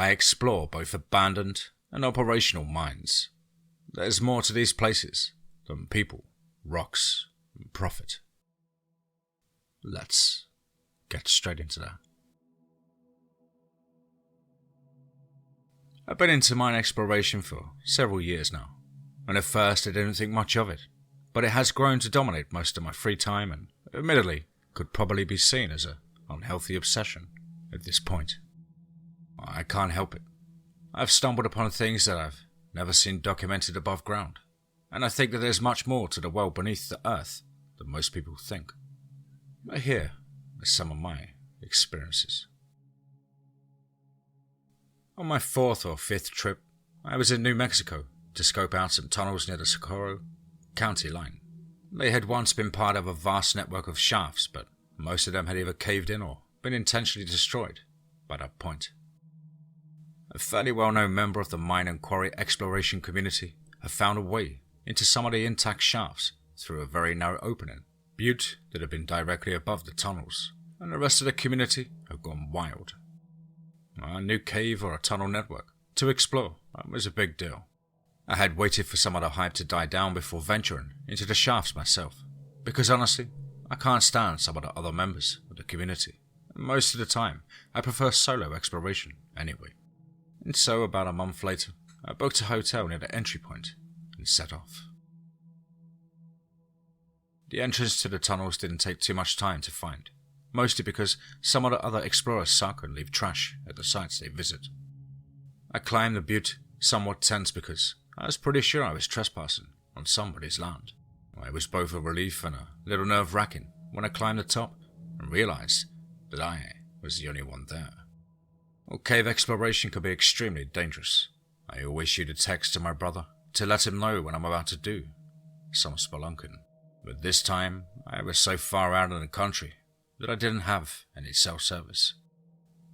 I explore both abandoned and operational mines. There's more to these places than people, rocks, and profit. Let's get straight into that. I've been into mine exploration for several years now, and at first I didn't think much of it, but it has grown to dominate most of my free time and, admittedly, could probably be seen as an unhealthy obsession at this point. I can't help it. I've stumbled upon things that I've never seen documented above ground, and I think that there's much more to the world beneath the earth than most people think. Here are some of my experiences. On my 4th or 5th trip, I was in New Mexico to scope out some tunnels near the Socorro County line. They had once been part of a vast network of shafts, but most of them had either caved in or been intentionally destroyed by that point. A fairly well-known member of the mine and quarry exploration community had found a way into some of the intact shafts through a very narrow opening, butte that had been directly above the tunnels, and the rest of the community had gone wild. A new cave or a tunnel network to explore was a big deal. I had waited for some of the hype to die down before venturing into the shafts myself, because honestly, I can't stand some of the other members of the community. Most of the time, I prefer solo exploration anyway. And so, about a month later, I booked a hotel near the entry point and set off. The entrance to the tunnels didn't take too much time to find, mostly because some of the other explorers suck and leave trash at the sites they visit. I climbed the butte, somewhat tense because I was pretty sure I was trespassing on somebody's land. It was both a relief and a little nerve-wracking when I climbed the top and realized that I was the only one there. Well, cave exploration could be extremely dangerous. I always shoot a text to my brother to let him know when I'm about to do some spelunking. But this time, I was so far out in the country that I didn't have any cell service.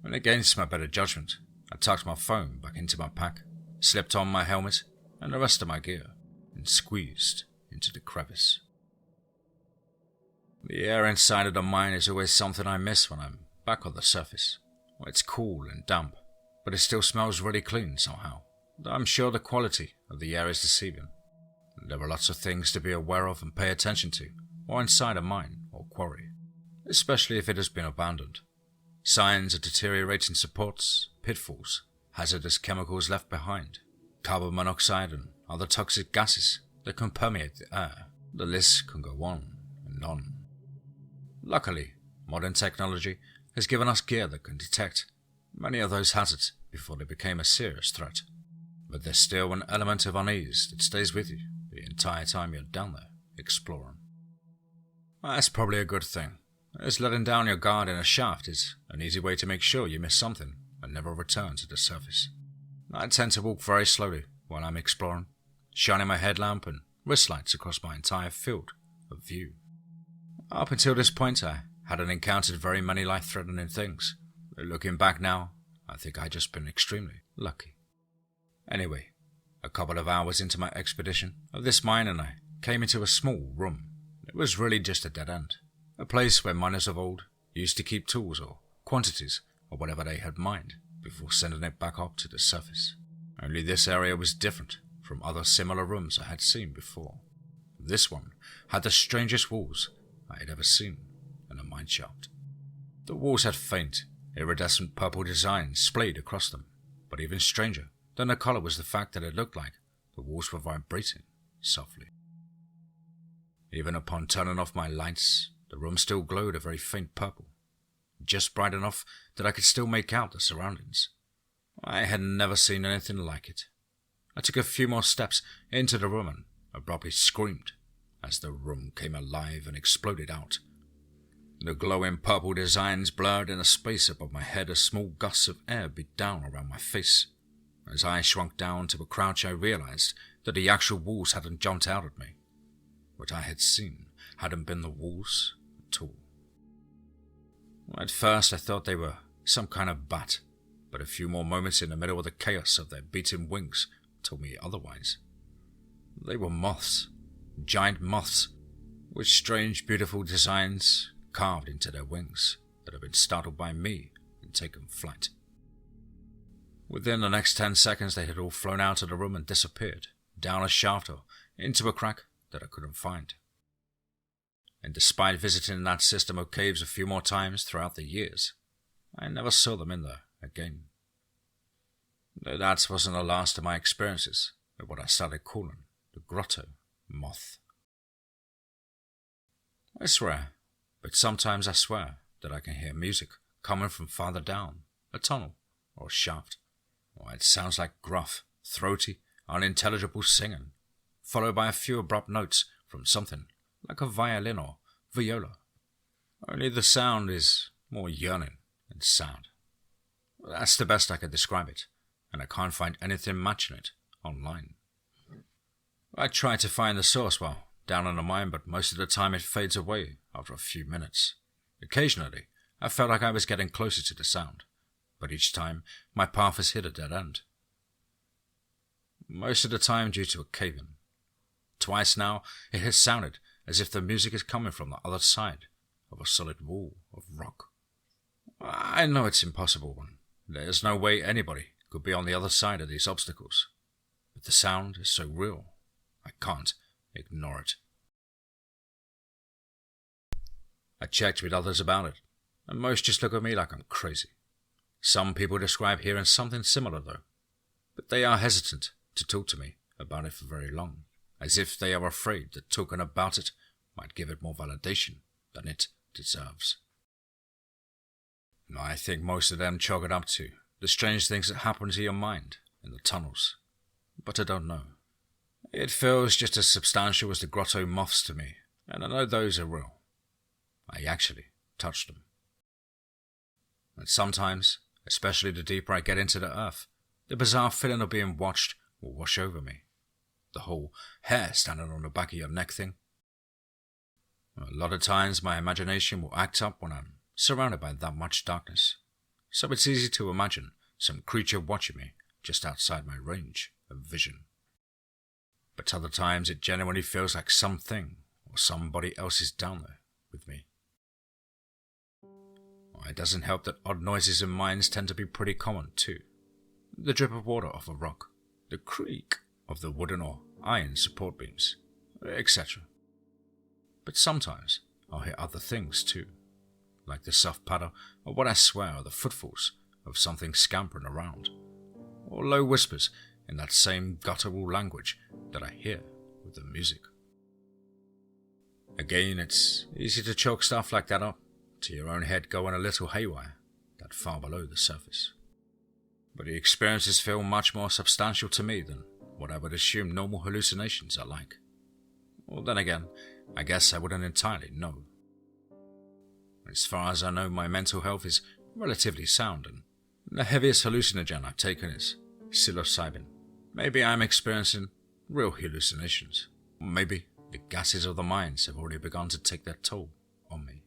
And against my better judgment, I tucked my phone back into my pack, slipped on my helmet and the rest of my gear, and squeezed into the crevice. The air inside of the mine is always something I miss when I'm back on the surface. It's cool and damp, but it still smells really clean somehow. I'm sure the quality of the air is deceiving. There are lots of things to be aware of and pay attention to while inside a mine or quarry, especially if it has been abandoned. Signs of deteriorating supports, pitfalls, hazardous chemicals left behind, carbon monoxide and other toxic gases that can permeate the air. The list can go on and on. Luckily, modern technology has given us gear that can detect many of those hazards before they became a serious threat. But there's still an element of unease that stays with you the entire time you're down there exploring. That's probably a good thing, as letting down your guard in a shaft is an easy way to make sure you miss something and never return to the surface. I tend to walk very slowly while I'm exploring, shining my headlamp and wrist lights across my entire field of view. Up until this point, I hadn't encountered very many life-threatening things. But looking back now, I think I'd just been extremely lucky. Anyway, a couple of hours into my expedition of this mine and I came into a small room. It was really just a dead end, a place where miners of old used to keep tools or quantities or whatever they had mined before sending it back up to the surface. Only this area was different from other similar rooms I had seen before. This one had the strangest walls I had ever seen in a mine shaft. The walls had faint, iridescent purple designs splayed across them, but even stranger than the color was the fact that it looked like the walls were vibrating softly. Even upon turning off my lights, the room still glowed a very faint purple, just bright enough that I could still make out the surroundings. I had never seen anything like it. I took a few more steps into the room and abruptly screamed as the room came alive and exploded out. The glowing purple designs blurred in the space above my head as small gusts of air beat down around my face. As I shrunk down to a crouch, I realized that the actual walls hadn't jumped out at me. What I had seen hadn't been the walls at all. At first I thought they were some kind of bat, but a few more moments in the middle of the chaos of their beating wings told me otherwise. They were moths, giant moths, with strange, beautiful designs carved into their wings that had been startled by me and taken flight. Within the next 10 seconds they had all flown out of the room and disappeared, down a shaft or into a crack that I couldn't find. And despite visiting that system of caves a few more times throughout the years, I never saw them in there again. Though that wasn't the last of my experiences with what I started calling the grotto moth. I swear, but sometimes I swear that I can hear music coming from farther down a tunnel or a shaft. Or it sounds like gruff, throaty, unintelligible singing, followed by a few abrupt notes from something like a violin or viola. Only the sound is more yearning and sad. That's the best I can describe it, and I can't find anything matching it online. I try to find the source while down in the mine, but most of the time it fades away after a few minutes. Occasionally, I felt like I was getting closer to the sound, but each time my path has hit a dead end. Most of the time due to a cave-in. Twice now, it has sounded as if the music is coming from the other side of a solid wall of rock. I know it's impossible, and there's no way anybody could be on the other side of these obstacles, but the sound is so real, I can't ignore it. I checked with others about it, and most just look at me like I'm crazy. Some people describe hearing something similar though, but they are hesitant to talk to me about it for very long, as if they are afraid that talking about it might give it more validation than it deserves. I think most of them chalk it up to the strange things that happen to your mind in the tunnels, but I don't know. It feels just as substantial as the grotto moths to me, and I know those are real. I actually touched them. And sometimes, especially the deeper I get into the earth, the bizarre feeling of being watched will wash over me. The whole hair standing on the back of your neck thing. A lot of times my imagination will act up when I'm surrounded by that much darkness, so it's easy to imagine some creature watching me just outside my range of vision. But other times it genuinely feels like something or somebody else is down there with me. It doesn't help that odd noises in mines tend to be pretty common too. The drip of water off a rock, the creak of the wooden or iron support beams, etc. But sometimes I'll hear other things too, like the soft patter of what I swear are the footfalls of something scampering around, or low whispers in that same guttural language that I hear with the music. Again, it's easy to chalk stuff like that up to your own head going a little haywire that far below the surface. But the experiences feel much more substantial to me than what I would assume normal hallucinations are like. Well, then again, I guess I wouldn't entirely know. As far as I know, my mental health is relatively sound, and the heaviest hallucinogen I've taken is psilocybin. Maybe I'm experiencing real hallucinations. Or maybe the gases of the mines have already begun to take their toll on me.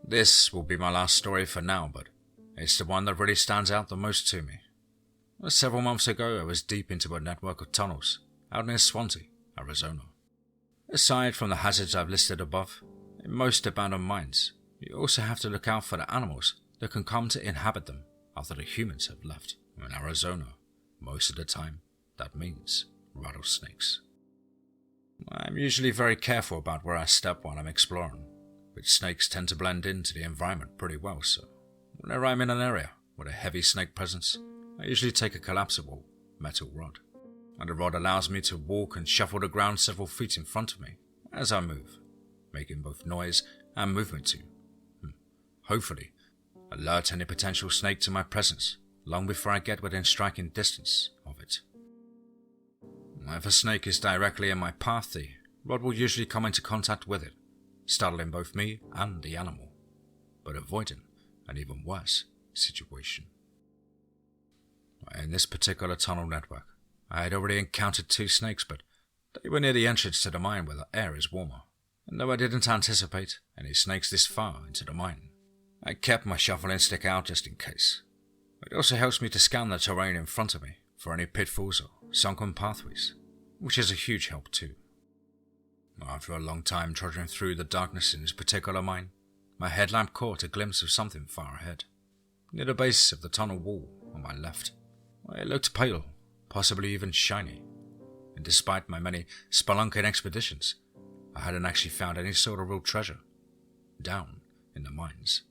This will be my last story for now, but it's the one that really stands out the most to me. Several months ago, I was deep into a network of tunnels out near Swansea, Arizona. Aside from the hazards I've listed above, in most abandoned mines, you also have to look out for the animals that can come to inhabit them after the humans have left. In Arizona, most of the time, that means rattlesnakes. I'm usually very careful about where I step while I'm exploring, but snakes tend to blend into the environment pretty well, so whenever I'm in an area with a heavy snake presence, I usually take a collapsible metal rod, and the rod allows me to walk and shuffle the ground several feet in front of me as I move, making both noise and movement to, hopefully, alert any potential snake to my presence long before I get within striking distance of it. If a snake is directly in my path, the rod will usually come into contact with it, startling both me and the animal, but avoiding an even worse situation. In this particular tunnel network, I had already encountered 2 snakes, but they were near the entrance to the mine where the air is warmer, and though I didn't anticipate any snakes this far into the mine, I kept my shuffling stick out just in case. It also helps me to scan the terrain in front of me for any pitfalls or sunken pathways, which is a huge help too. After a long time trudging through the darkness in this particular mine, my headlamp caught a glimpse of something far ahead, near the base of the tunnel wall on my left. It looked pale, possibly even shiny, and despite my many spelunking expeditions, I hadn't actually found any sort of real treasure down in the mines.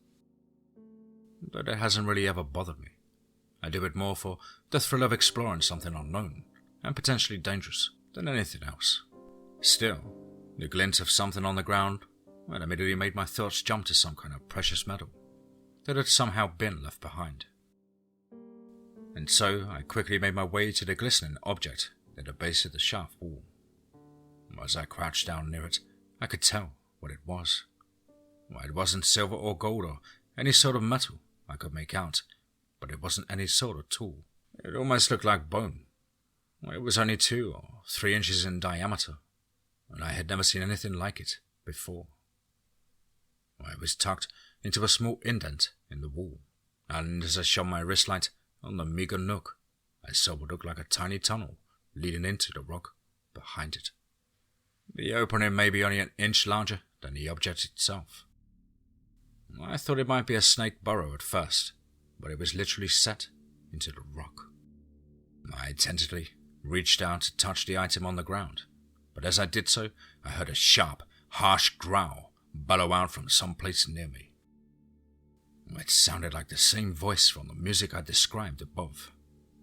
But it hasn't really ever bothered me. I do it more for the thrill of exploring something unknown and potentially dangerous than anything else. Still, the glint of something on the ground immediately made my thoughts jump to some kind of precious metal that had somehow been left behind. And so I quickly made my way to the glistening object at the base of the shaft wall. As I crouched down near it, I could tell what it was. It wasn't silver or gold or any sort of metal I could make out, but it wasn't any sort of tool. It almost looked like bone. It was only 2 or 3 inches in diameter, and I had never seen anything like it before. It was tucked into a small indent in the wall, and as I shone my wrist light on the meager nook, I saw what looked like a tiny tunnel leading into the rock behind it. The opening may be only an inch larger than the object itself. I thought it might be a snake burrow at first, but it was literally set into the rock. I tentatively reached out to touch the item on the ground, but as I did so, I heard a sharp, harsh growl bellow out from someplace near me. It sounded like the same voice from the music I described above,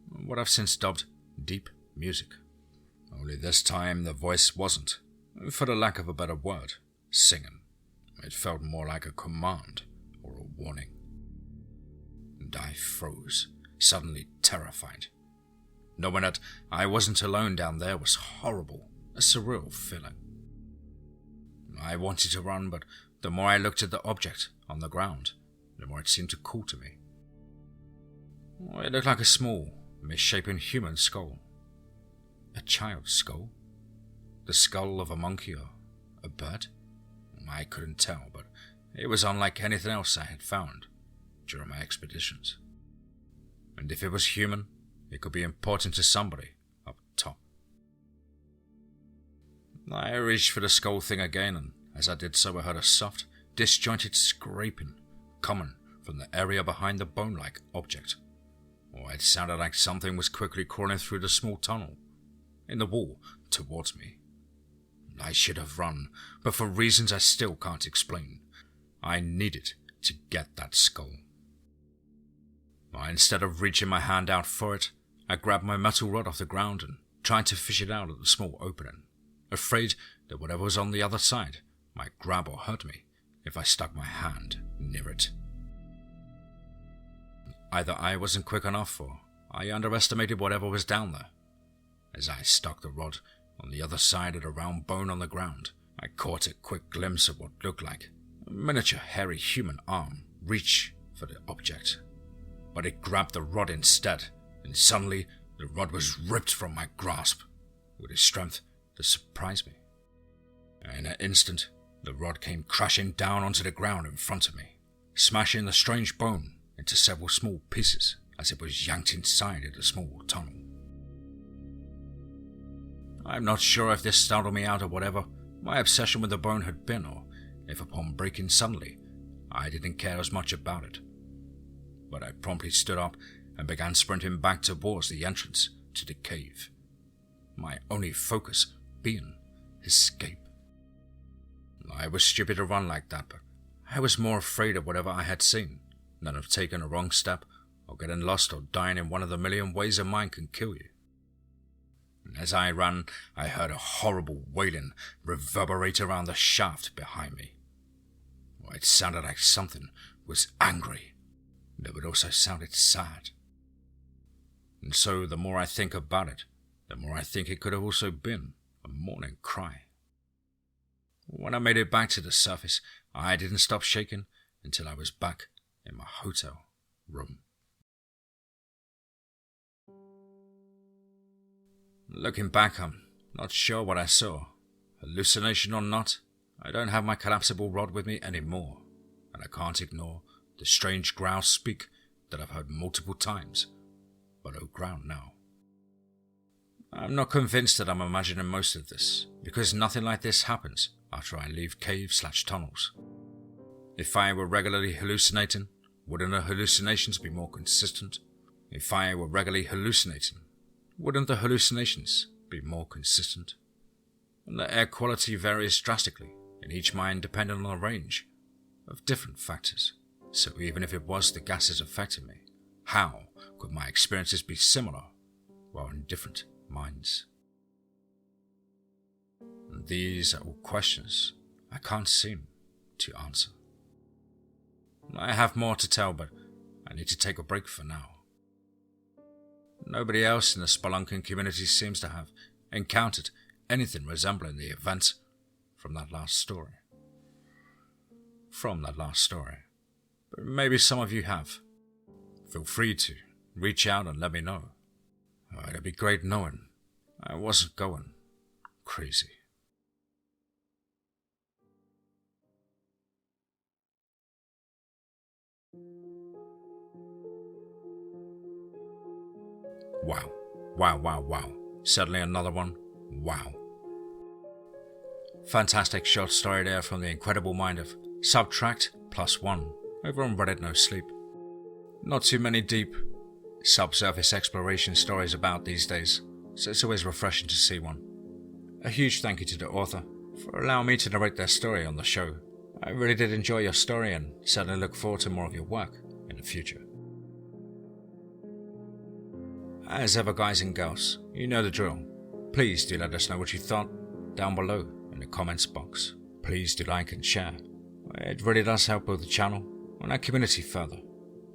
what I've since dubbed deep music. Only this time the voice wasn't, for the lack of a better word, singing. It felt more like a command or a warning. And I froze, suddenly terrified. Knowing that I wasn't alone down there was horrible, a surreal feeling. I wanted to run, but the more I looked at the object on the ground, the more it seemed to call to me. It looked like a small, misshapen human skull. A child's skull? The skull of a monkey or a bird? I couldn't tell, but it was unlike anything else I had found during my expeditions. And if it was human, it could be important to somebody up top. I reached for the skull thing again, and as I did so I heard a soft, disjointed scraping coming from the area behind the bone-like object. It sounded like something was quickly crawling through the small tunnel in the wall towards me. I should have run, but for reasons I still can't explain, I needed to get that skull. Instead of reaching my hand out for it, I grabbed my metal rod off the ground and tried to fish it out of the small opening, afraid that whatever was on the other side might grab or hurt me if I stuck my hand near it. Either I wasn't quick enough or I underestimated whatever was down there. As I stuck the rod on the other side of the round bone on the ground, I caught a quick glimpse of what looked like a miniature hairy human arm reach for the object. But it grabbed the rod instead, and suddenly the rod was ripped from my grasp with a strength that surprised me. In an instant, the rod came crashing down onto the ground in front of me, smashing the strange bone into several small pieces as it was yanked inside of the small tunnel. I'm not sure if this startled me out of whatever my obsession with the bone had been, or if upon breaking suddenly, I didn't care as much about it. But I promptly stood up and began sprinting back towards the entrance to the cave, my only focus being escape. I was stupid to run like that, but I was more afraid of whatever I had seen than of taking a wrong step or getting lost or dying in one of the million ways a mind can kill you. As I ran, I heard a horrible wailing reverberate around the shaft behind me. It sounded like something was angry, but it also sounded sad. And so the more I think about it, the more I think it could have also been a morning cry. When I made it back to the surface, I didn't stop shaking until I was back in my hotel room. Looking back, I'm not sure what I saw. Hallucination or not, I don't have my collapsible rod with me anymore, and I can't ignore the strange growl speak that I've heard multiple times, but oh ground now. I'm not convinced that I'm imagining most of this, because nothing like this happens after I leave caves/tunnels. If I were regularly hallucinating, wouldn't the hallucinations be more consistent? If I were regularly hallucinating, wouldn't the hallucinations be more consistent? And the air quality varies drastically in each mind depending on a range of different factors. So even if it was the gases affecting me, how could my experiences be similar while in different minds? And these are all questions I can't seem to answer. I have more to tell, but I need to take a break for now. Nobody else in the Spelunking community seems to have encountered anything resembling the event from that last story. But maybe some of you have. Feel free to reach out and let me know. It'd be great knowing I wasn't going crazy. Wow. Certainly another one. Wow. Fantastic short story there from the incredible mind of SubtractPlusOne over on Reddit No Sleep. Not too many deep, subsurface exploration stories about these days, so it's always refreshing to see one. A huge thank you to the author for allowing me to narrate their story on the show. I really did enjoy your story and certainly look forward to more of your work in the future. As ever, guys and girls, you know the drill. Please do let us know what you thought down below in the comments box. Please do like and share. It really does help build the channel and our community further.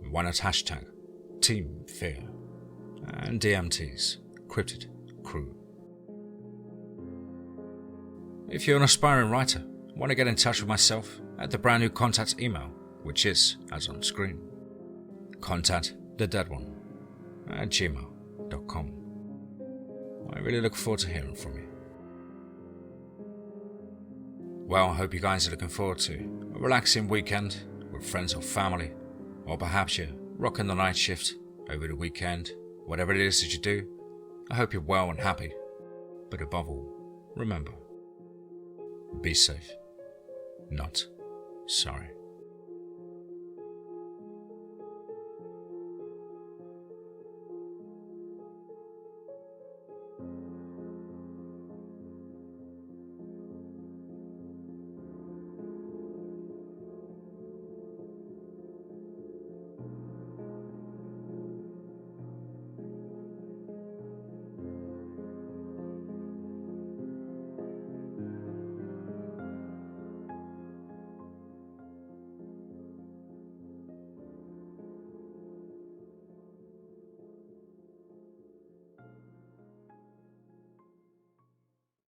And why not hashtag TeamFEAR and DMT's Cryptid Crew. If you're an aspiring writer, want to get in touch with myself at the brand new contact email, which is as on screen. contactthedeadone@gmail.com. I really look forward to hearing from you. Well, I hope you guys are looking forward to a relaxing weekend with friends or family, or perhaps you're rocking the night shift over the weekend. Whatever it is that you do, I hope you're well and happy. But above all, remember, be safe, not sorry.